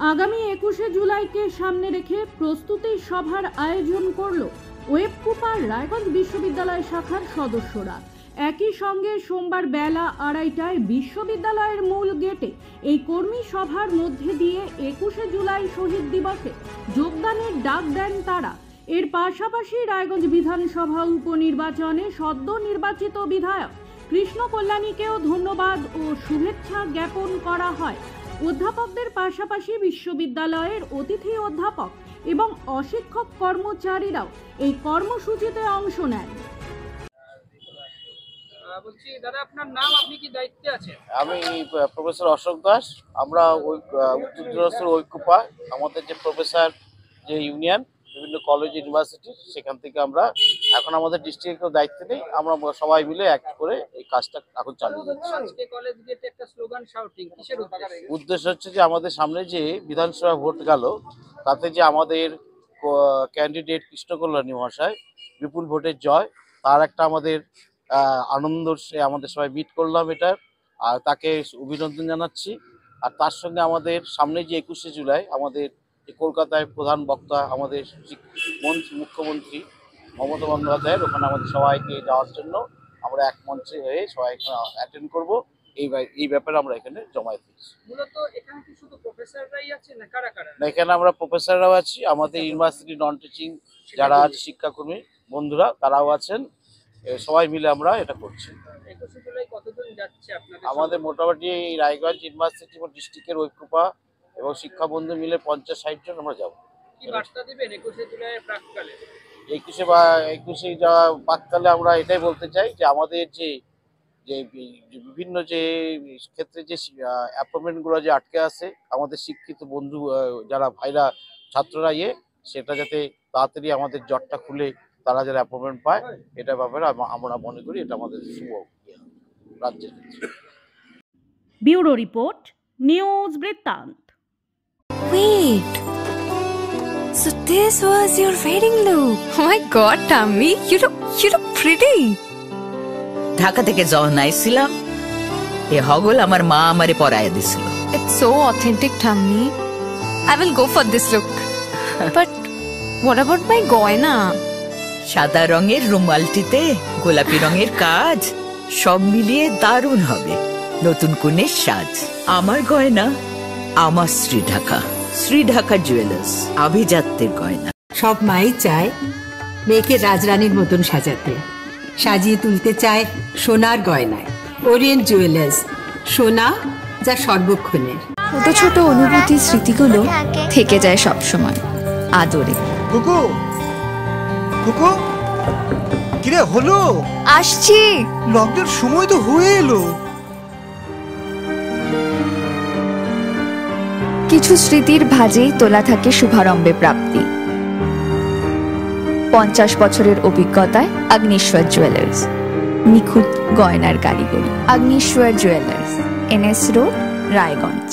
আগামী 21শে জুলাইকে সামনে রেখে প্রস্তুতি সভার আয়োজন করল ওয়েবকুপার রায়গঞ্জ বিশ্ববিদ্যালয় শাখার সদস্যরা। একই সঙ্গে সোমবার বেলা 2:30টায় বিশ্ববিদ্যালয়ের মূল গেটে এই কর্মী সভার মধ্যে দিয়ে 21শে জুলাই শহীদ দিবসে যোগদানের ডাক দেন তারা। এর পাশাপাশি রায়গঞ্জ বিধানসভা উপনির্বাচনে সদ্য নির্বাচিত বিধায়ক কৃষ্ণ কল্যাণীকেও ধন্যবাদ ও শুভেচ্ছা জ্ঞাপন করা হয়। অধ্যাপকদের পাশাপাশি বিশ্ববিদ্যালয়ের অতিথি অধ্যাপক এবং অশিক্ষক কর্মচারীরাও এই কর্মসূচিতে অংশ নেন। বলছি দাদা, আপনার নাম, আপনি কি দায়িত্বে আছেন? আমি প্রফেসর অশোক দাস। আমরা উত্তর দিনাজপুর ওয়েবকুপা, আমাদের যে প্রফেসর যে ইউনিয়ন বিভিন্ন কলেজ ইউনিভার্সিটি, সেখান থেকে আমরা এখন আমাদের ডিস্ট্রিক্টের দায়িত্ব নেই, আমরা সবাই মিলে এক করে এই কাজটা এখন চালিয়ে যাচ্ছি। আজকে কলেজ গেটে একটা স্লোগান শাউটিং, কিসের উদ্দেশ্য হচ্ছে যে আমাদের সামনে যে বিধানসভা ভোট গেল, তাতে যে আমাদের ক্যান্ডিডেট কৃষ্ণ কল্যাণী মহাশয় বিপুল ভোটের জয়, তার একটা আমাদের আনন্দ, সে আমাদের সবাই মিট করলাম এটার, আর তাকে অভিনন্দন জানাচ্ছি। আর তার সঙ্গে আমাদের সামনে যে 21শে জুলাই আমাদের কলকাতায় প্রধান বক্তা আমাদের মুখ্যমন্ত্রী মমতা বন্দ্যোপাধ্যায়ের, ওখানে আমাদের সবাইকে যাওয়ার জন্য আমরা এক মঞ্চে হয়ে সবাই অ্যাটেন্ড করবো। এই ব্যাপারে আমরা এখানে জমায়েত হয়েছি। মূলত এখানে কি শুধু প্রফেসররাই আছে না কারা কারা? না, এখানে আমরা প্রফেসররাও আছি, আমাদের ইউনিভার্সিটি নন টিচিং যারা আছে শিক্ষাকর্মী বন্ধুরা তারাও আছেন, সবাই মিলে আমরা এটা করছি। 21শে জুলাই কতজন যাচ্ছে আপনাদের? আমাদের মোটামুটি এই রায়গঞ্জ ইউনিভার্সিটি এবং ডিস্ট্রিক্টের ওয়েবকুপা এবং শিক্ষা বন্ধু মিলে 50-60 জন আমরা যাবো। কি বার্তা দিবেন 21শে জুলাইয়ের প্রাক্কালে? 21শে যাওয়া প্রাক্কালে আমরা এটাই বলতে চাই যে আমাদের যে বিভিন্ন যে ক্ষেত্রে যে অ্যাপয়েন্টমেন্টগুলো যে আটকে আছে, আমাদের শিক্ষিত বন্ধু যারা ভাইরা ছাত্ররা সেটা যাতে তাড়াতাড়ি আমাদের জটটা খুলে তারা যারা অ্যাপয়েন্টমেন্ট পায়, এটা ব্যাপারে আমরা মনে করি এটা আমাদের শুভ রাজ্যের ক্ষেত্রে। ব্যুরো রিপোর্ট, নিউজ বৃত্তান্ত। Wait, so this was your wedding look? Oh my God, Tammy, you look pretty. Dhaka থেকে যখন আইছিলাম, এ হগল আমার মা আমারে পরাইয়া দিছিল। It's so authentic, Tammy. I will go for this look. But what about my goina? সাদা রঙের রুমালটিতে গোলাপি রঙের কাজ, সব মিলিয়ে দারুণ হবে নতুন কনের সাজ। আমার গয়না আমার শ্রী ঢাকা জুয়েলার্স, আভিজাত্যের গয়না। সব মাই চায় মেয়েকে রাজরানীর মতন সাজাতে, সাজিয়ে তুলতে চায় সোনার গয়নায়। ওরিয়েন্ট জুয়েলার্স, সোনা যা সর্বক্ষণের। ছোট ছোট অনুভূতি, স্মৃতিগুলো থেকে যায় সব সময় আদরে। কুকু কুকু, কিরে হলো? আসছি, লকডাউন সময় তো হয়ে এলো। কিছু স্মৃতির ভাজেই তোলা থাকে শুভারম্ভে প্রাপ্তি। 50 বছরের অভিজ্ঞতায় আগ্নেশ্বর জুয়েলার্স, নিখুঁত গয়নার কারিগরি। Agneshwar jewellers, NS road, Raiganj.